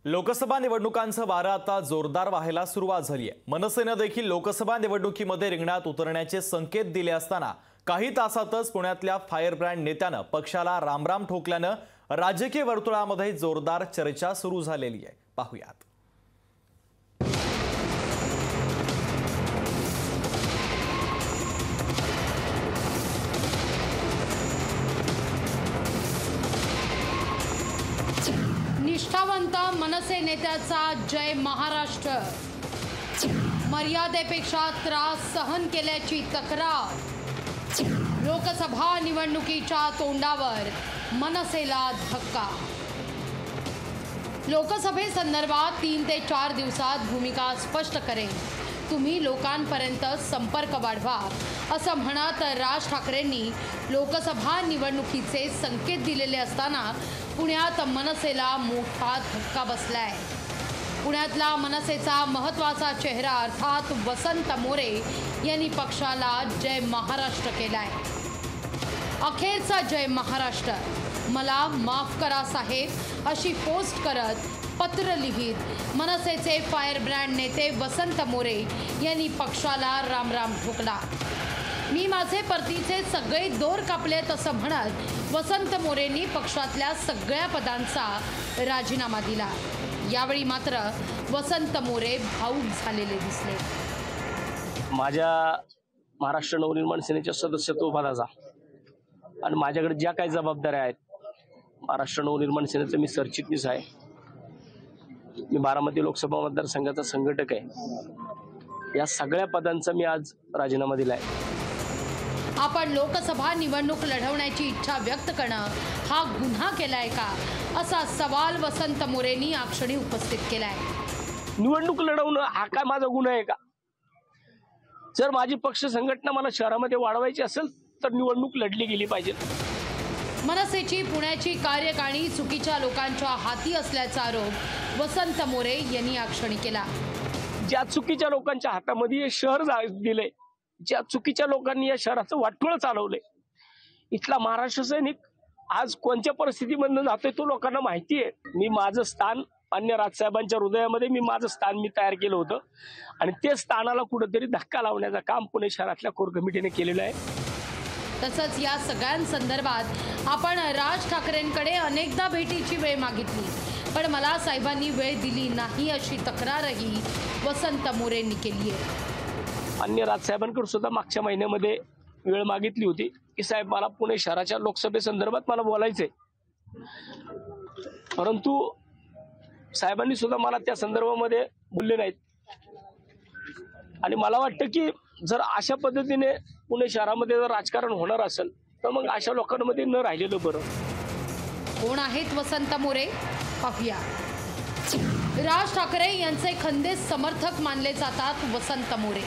लोकसभा निवडणुकांचं वारं आता जोरदार वाहायला सुरुवात झाली आहे। मनसेने देखील लोकसभा निवडणुकीमध्ये रिंगणात उतरण्याचे संकेत दिले असताना काही तासातच पुण्यातल्या फायरब्रँड नेत्यानं पक्षाला रामराम ठोकल्यानं राजकीय वर्तुळामध्ये जोरदार चर्चा सुरू झालेली आहे। पाहूयात। निष्ठावंत मनसे नेत्याचा जय महाराष्ट्र। मर्यादेपेक्षा त्रास सहन केल्याची तक्रार। लोकसभा निवडणुकीच्या तोंडावर मनसेला धक्का। लोकसभेसंदर्भात 3 ते 4 दिवसात भूमिका स्पष्ट करेन, तुम्ही लोकांपर्यंत संपर्क वाढवा असं म्हणत राज ठाकरेंनी लोकसभा निवडणुकीचे संकेत दिलेले असताना पुण्यात मनसेला मोठा धक्का बसलाय। पुण्यातला मनसेचा महत्त्वाचा चेहरा अर्थात वसंत मोरे यांनी पक्षाला जय महाराष्ट्र केलाय। अखेरचा जय महाराष्ट्र, मला माफ करा साहेब अशी पोस्ट करत पत्र लिहित मनसेचे फायरब्रँड नेते वसंत मोरे यांनी पक्षाला रामराम ठोकला। मी माझे परतीचे सगळे दोर कापलेत असं म्हणत वसंत मोरेंनी पक्षातल्या सगळ्या पदांचा राजीनामा दिला। यावेळी मात्र वसंत मोरे भावुक झालेले दिसले। माझ्या महाराष्ट्र नवनिर्माण सेनेच्या सदस्यत्व पदाचा आणि माझ्याकडे ज्या काही जबाबदाऱ्या आहेत, महाराष्ट्र नवनिर्माण सेनेचा मी सरचिटणीस आहे, मी बारामती लोकसभा मतदारसंघाचा संघटक आहे, या सगळ्या पदांचा मी आज राजीनामा दिलाय। आपण लोकसभा निवडणूक लढवण्याची इच्छा व्यक्त करणं हा गुन्हा केलाय का असा सवाल वसंत मोरेंनी याक्षणी उपस्थित केलाय। निवडणूक लढवणं हा काय माझा गुन्हा आहे का? जर माझी पक्ष संघटना मला शहरामध्ये वाढवायची असेल तर निवडणूक लढली गेली पाहिजे। मनसेची पुण्याची कार्यकारिणी चुकीच्या लोकांच्या हाती असल्याचा आरोप वसंत मोरे यांनी याक्षणी केला। ज्या चुकीच्या लोकांच्या हातामध्ये हे शहर दिले, ज्या चुकीच्या लोकांनी या शहराचं वाटोळं चालवलंय, इथला महाराष्ट्र सैनिक आज कोणत्या परिस्थितीमधून जातोय तो लोकांना माहिती आहे। मी माझं स्थान अन्य राजसाहेबांच्या हृदयामध्ये माझं स्थान तयार केलं होतं आणि ते स्थानाला कुठेतरी धक्का लावण्याचं काम पुणे शहरातल्या कोर कमिटीने केलेलं आहे। तसंच या सगळ्यांसंदर्भात आपण राज ठाकरेंकडे अनेकदा भेटीची वेळ मागितली, पण मला साहेबांनी वेळ दिली नाही अशी तक्रारही वसंत मोरेंनी केली आहे। अन्य राजसाहेबांकडे सुद्धा मागच्या महिन्यामध्ये वेळ मागितली होती की साहेब मला पुणे शहराच्या लोकसभेसंदर्भात मला बोलायचंय, परंतु साहेबांनी सुद्धा मला त्या संदर्भामध्ये बोलले नाहीत। आणि मला वाटतं की जर अशा पद्धतीने पुणे शहरामध्ये जर राजकारण होणार असेल तर मग अशा लोकांमध्ये न राहिलेलं बरं। कोण आहेत वसंत मोरे पाहूया। राज ठाकरे यांचे खंदे समर्थक मानले जातात वसंत मोरे।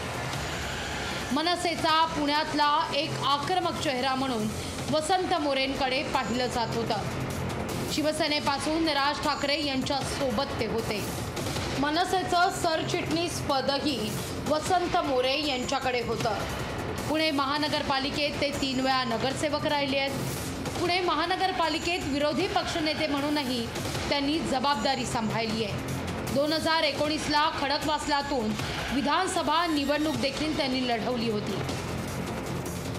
मनसेचा पुण्यातला एक आक्रमक चेहरा म्हणून वसंत मोरेंकडे पाहिलं जात होतं। शिवसेनेपासून राज ठाकरे यांच्या सोबत ते होते। मनसेचं सरचिटणीस पदही वसंत मोरे यांच्याकडे होतं। पुणे महानगरपालिकेत ते 3 वेळा नगरसेवक राहिले आहेत। पुणे महानगरपालिकेत विरोधी पक्षनेते म्हणूनही त्यांनी जबाबदारी सांभाळली आहे। 2019ला खडकवासलातून विधानसभा निवडणूक देखील त्यांनी लढवली होती।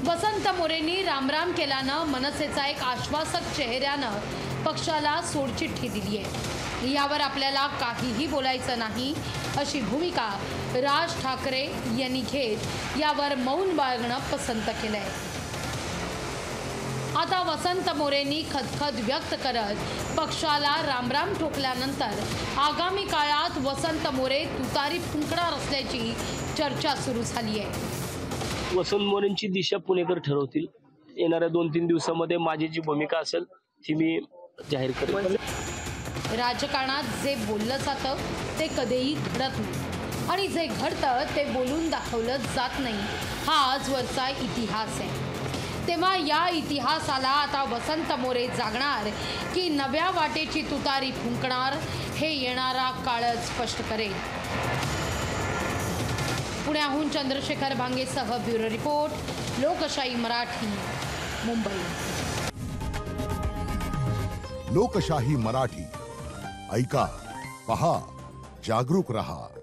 वसंत मोरेंनी रामराम केल्यानं मनसेचा एक आश्वासक चेहऱ्यानं पक्षाला सोडचिठ्ठी दिली आहे। यावर आपल्याला काहीही बोलायचं नाही अशी भूमिका राज ठाकरे यांनी घेत यावर मौन बाळगणं पसंत केलंय। आता वसंत मोरेंनी खदखद व्यक्त करत पक्षाला रामराम ठोकल्यानंतर आगामी काळात वसंत मोरे तुतारी फुंकणार असल्याची चर्चा सुरू झाली आहे। वसंत मोरेंची दिशा पुणेकर ठरवतील। येणाऱ्या 2-3 दिवसामध्ये माझी जी भूमिका असेल ती मी जाहीर करेन। राजकारणात जे बोललं जातं ते कधीही घडत नाही आणि जे घडतं ते बोलून दाखवलं जात नाही, हा आजवरचा इतिहास आहे। तेव्हा या इतिहासाला आता वसंत मोरे जागणार की नव्या वाटेची तुतारी फुंकणार हे येणारा काळच स्पष्ट करेल। पुण्याहून चंद्रशेखर भांगेसह ब्युरो रिपोर्ट, लोकशाही मराठी, मुंबई। लोकशाही मराठी ऐका, पहा, जागरूक रहा.